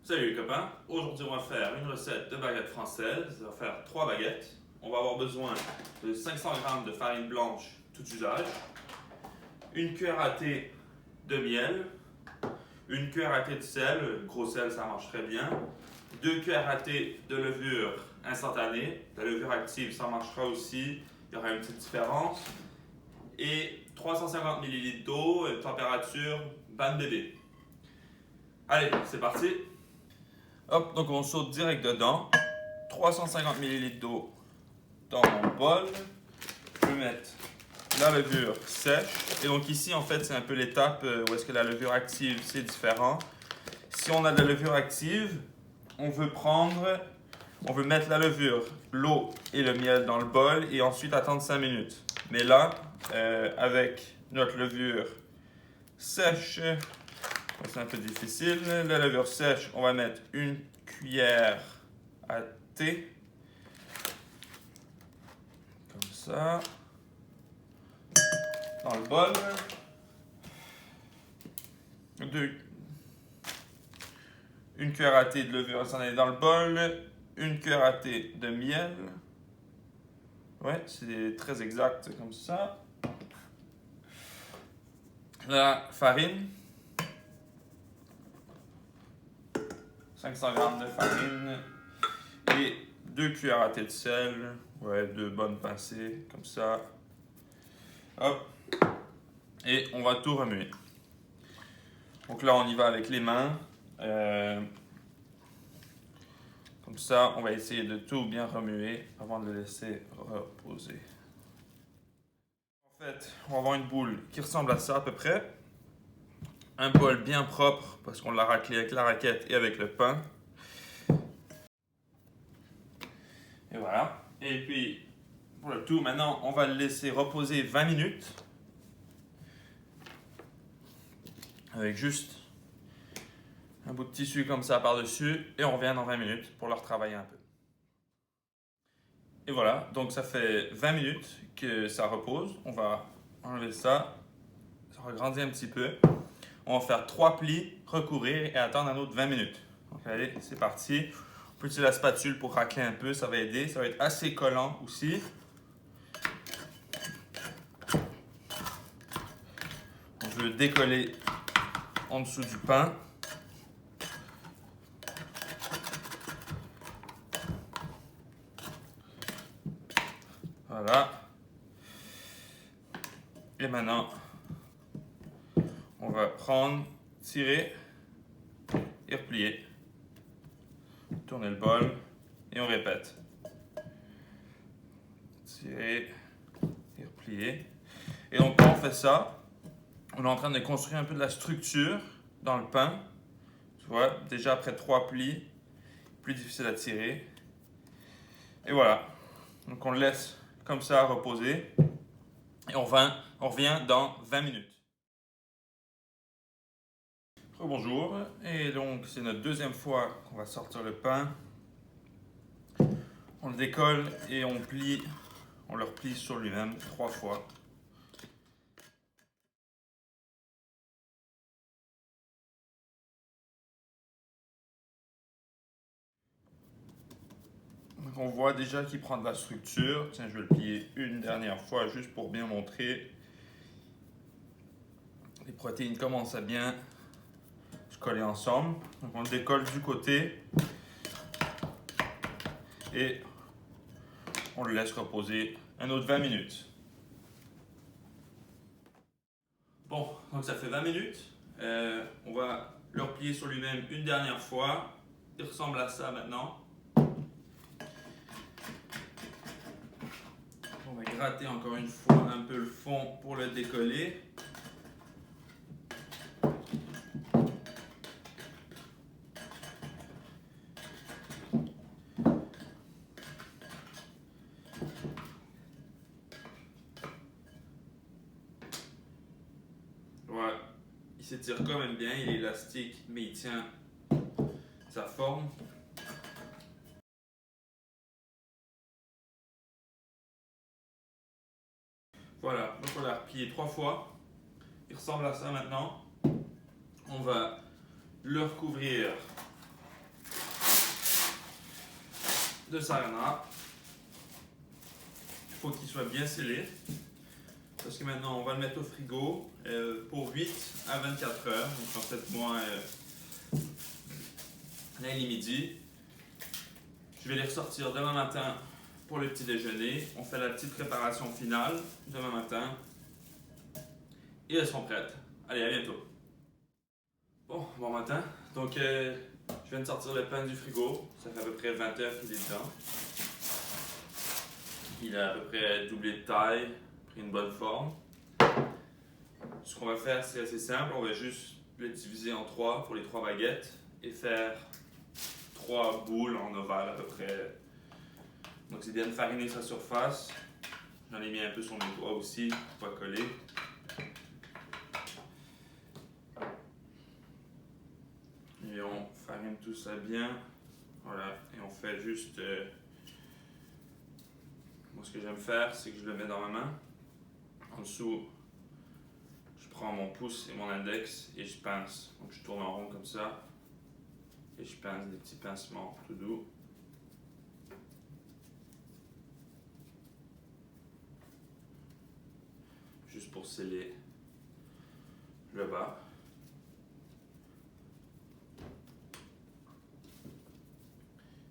Salut les copains, aujourd'hui on va faire une recette de baguettes françaises. On va faire 3 baguettes. On va avoir besoin de 500 g de farine blanche tout usage, une cuillère à thé de miel, une cuillère à thé de sel, gros sel ça marche très bien, 2 cuillères à thé de levure instantanée, la levure active ça marchera aussi, il y aura une petite différence, et 350 ml d'eau, température bain de bébé. Allez, c'est parti! Hop, donc on saute direct dedans. 350 ml d'eau dans mon bol. Je vais mettre la levure sèche. Et donc ici, en fait, c'est un peu l'étape où est-ce que la levure active, c'est différent. Si on a de la levure active, on veut mettre la levure, l'eau et le miel dans le bol et ensuite attendre 5 minutes. Mais là, avec notre levure sèche, c'est un peu difficile. La levure sèche, on va mettre une cuillère à thé. Comme ça. Dans le bol. Une cuillère à thé de levure instantanée dans le bol. Une cuillère à thé de miel. Ouais, c'est très exact comme ça. La farine. 500 g de farine et 2 cuillères à thé de sel, ouais, 2 bonnes pincées, comme ça. Hop. Et on va tout remuer. Donc là, on y va avec les mains. Comme ça, on va essayer de tout bien remuer avant de le laisser reposer. En fait, on va avoir une boule qui ressemble à ça à peu près. Un bol bien propre parce qu'on l'a raclé avec la raquette et avec le pain. Et voilà. Et puis, pour le tout, maintenant, on va le laisser reposer 20 minutes. Avec juste un bout de tissu comme ça par-dessus. Et on revient dans 20 minutes pour le retravailler un peu. Et voilà, donc ça fait 20 minutes que ça repose. On va enlever ça. Ça regrandit un petit peu. On va faire 3 plis, recouvrir et attendre un autre 20 minutes. Donc allez, c'est parti. On peut utiliser la spatule pour racler un peu, ça va aider. Ça va être assez collant aussi. Je veux décoller en dessous du pain. Voilà. Et maintenant, on va prendre, tirer et replier. Tourner le bol et on répète. Tirer et replier. Et donc quand on fait ça, on est en train de construire un peu de la structure dans le pain. Tu vois, déjà après 3 plis, plus difficile à tirer. Et voilà. Donc on le laisse comme ça reposer. Et on revient dans 20 minutes. Bonjour, et donc c'est notre deuxième fois qu'on va sortir le pain. On le décolle et on le replie sur lui-même 3 fois. Donc on voit déjà qu'il prend de la structure. Tiens, je vais le plier une dernière fois juste pour bien montrer. Les protéines commencent à bien se coller ensemble. Donc on le décolle du côté et on le laisse reposer un autre 20 minutes. Bon, donc ça fait 20 minutes. On va le replier sur lui-même une dernière fois. Il ressemble à ça maintenant. On va gratter encore une fois un peu le fond pour le décoller. Voilà, il s'étire quand même bien, il est élastique, mais il tient sa forme. Voilà, donc on l'a replié 3 fois. Il ressemble à ça maintenant. On va le recouvrir de sarrasin. Il faut qu'il soit bien scellé. Parce que maintenant, on va le mettre au frigo pour 8 à 24 heures. Donc, en fait, moi, là, il est midi. Je vais les ressortir demain matin pour le petit déjeuner. On fait la petite préparation finale demain matin. Et elles sont prêtes. Allez, à bientôt. Bon matin. Donc, je viens de sortir le pain du frigo. Ça fait à peu près 20 heures qu'il est dedans. Il a à peu près doublé de taille, pris une bonne forme. Ce qu'on va faire, c'est assez simple. On va juste les diviser en 3 pour les 3 baguettes et faire 3 boules en ovale à peu près. Donc, c'est bien de fariner sa surface. J'en ai mis un peu sur mes doigts aussi pour pas coller. Et on farine tout ça bien. Voilà. Et on fait juste. Moi, ce que j'aime faire, c'est que je le mets dans ma main. En dessous, je prends mon pouce et mon index et je pince. Donc, je tourne en rond comme ça. Et je pince des petits pincements tout doux. Juste pour sceller le bas.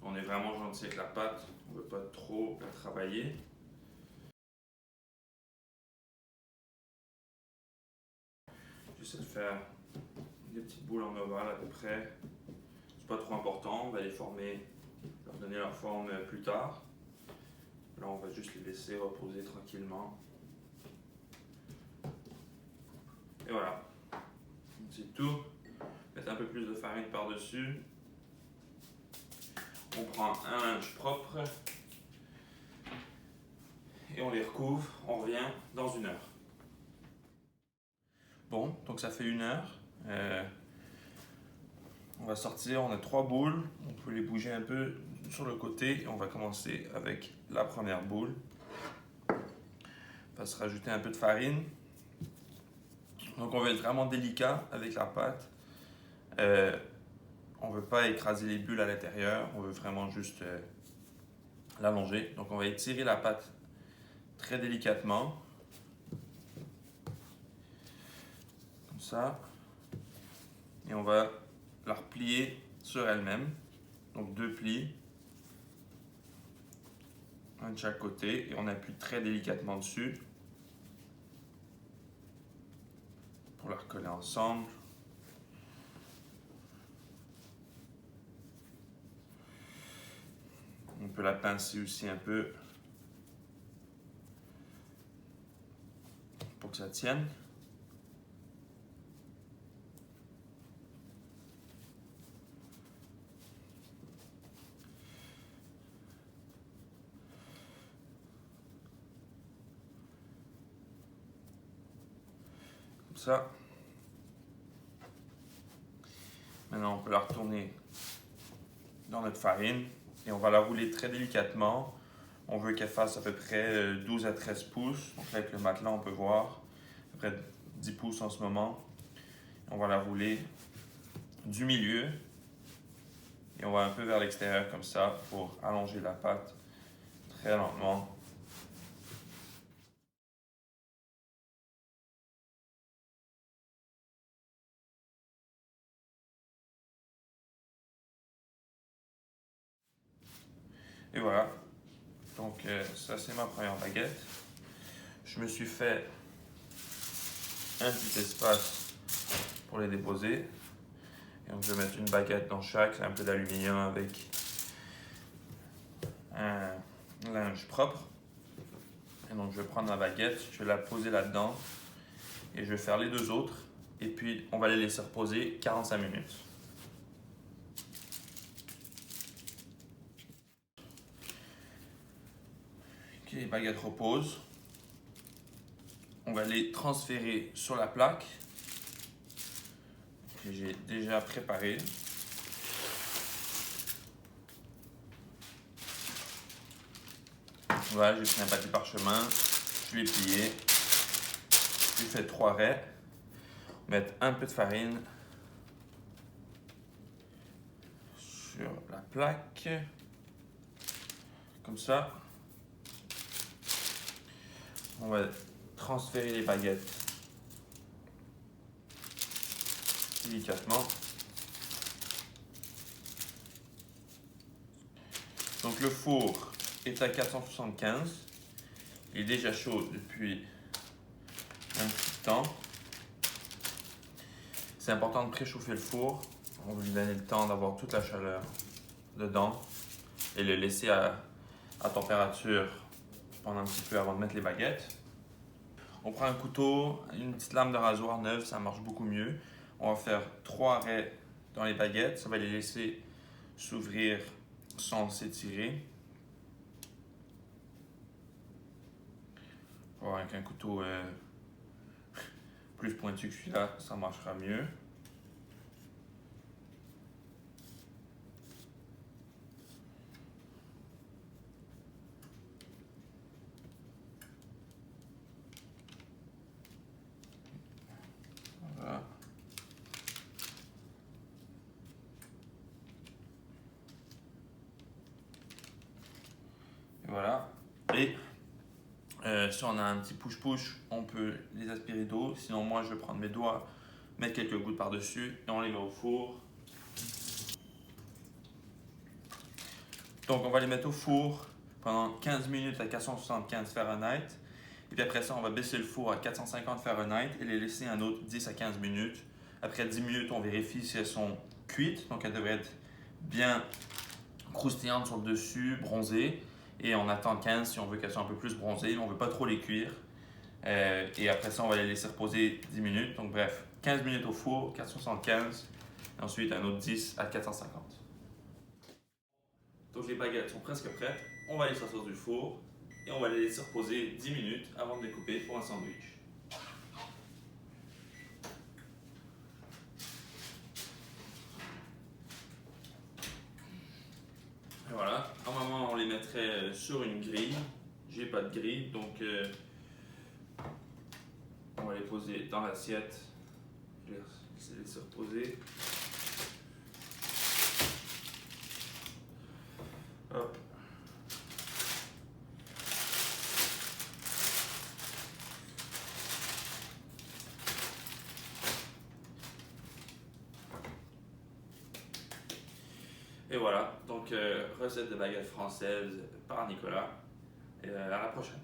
On est vraiment gentil avec la pâte, on ne veut pas trop la travailler. J'essaie de faire des petites boules en ovale à peu près. C'est pas trop important, on va les former, leur donner leur forme plus tard. Là, on va juste les laisser reposer tranquillement. Et voilà, c'est tout. Mettre un peu plus de farine par-dessus. On prend un linge propre et on les recouvre. On revient dans 1 heure. Bon, donc ça fait 1 heure. On va sortir, on a 3 boules. On peut les bouger un peu sur le côté. Et on va commencer avec la première boule. On va se rajouter un peu de farine. Donc on va être vraiment délicat avec la pâte. On ne veut pas écraser les bulles à l'intérieur, on veut vraiment juste l'allonger. Donc on va étirer la pâte très délicatement. Comme ça. Et on va la replier sur elle-même. Donc 2 plis. Un de chaque côté. Et on appuie très délicatement dessus. Pour la recoller ensemble. On peut la pincer aussi un peu pour que ça tienne. Comme ça. Maintenant, on peut la retourner dans notre farine. Et on va la rouler très délicatement. On veut qu'elle fasse à peu près 12 à 13 pouces. Donc là, avec le matelas, on peut voir à peu près 10 pouces en ce moment. On va la rouler du milieu. Et on va un peu vers l'extérieur comme ça pour allonger la pâte très lentement. Et voilà. Donc ça, c'est ma première baguette. Je me suis fait un petit espace pour les déposer. Et donc je vais mettre une baguette dans chaque, un peu d'aluminium avec un linge propre. Et donc je vais prendre ma baguette, je vais la poser là-dedans et je vais faire les 2 autres. Et puis on va les laisser reposer 45 minutes. Ok, les baguettes reposent. On va les transférer sur la plaque que j'ai déjà préparée. Voilà, j'ai pris un papier parchemin, je l'ai plié, j'ai fait 3 raies. Mettre un peu de farine sur la plaque. Comme ça, on va transférer les baguettes délicatement. Donc le four est à 475. Il est déjà chaud depuis un petit temps. C'est important de préchauffer le four. On va lui donner le temps d'avoir toute la chaleur dedans et le laisser à température pendant un petit peu avant de mettre les baguettes. On prend un couteau, une petite lame de rasoir neuve, ça marche beaucoup mieux. On va faire 3 raies dans les baguettes, ça va les laisser s'ouvrir sans s'étirer. Avec un couteau plus pointu que celui-là, ça marchera mieux. Voilà. Et voilà. Et si on a un petit push-push, on peut les aspirer d'eau. Sinon, moi, je vais prendre mes doigts, mettre quelques gouttes par-dessus et on les met au four. Donc, on va les mettre au four pendant 15 minutes à 475 Fahrenheit. Et puis après ça, on va baisser le four à 450 Fahrenheit et les laisser un autre 10 à 15 minutes. Après 10 minutes, on vérifie si elles sont cuites. Donc, elles devraient être bien croustillantes sur le dessus, bronzées. Et on attend 15 si on veut qu'elles soient un peu plus bronzées. On ne veut pas trop les cuire. Et après ça, on va les laisser reposer 10 minutes. Donc bref, 15 minutes au four, 475. Et ensuite, un autre 10 à 450. Donc les baguettes sont presque prêtes. On va les sortir du four et on va les laisser reposer 10 minutes avant de les couper pour un sandwich. Et voilà, normalement on les mettrait sur une grille. J'ai pas de grille, donc on va les poser dans l'assiette. Je vais les laisser reposer. Hop. Et voilà, donc recette de baguettes françaises par Nicolas. Et à la prochaine.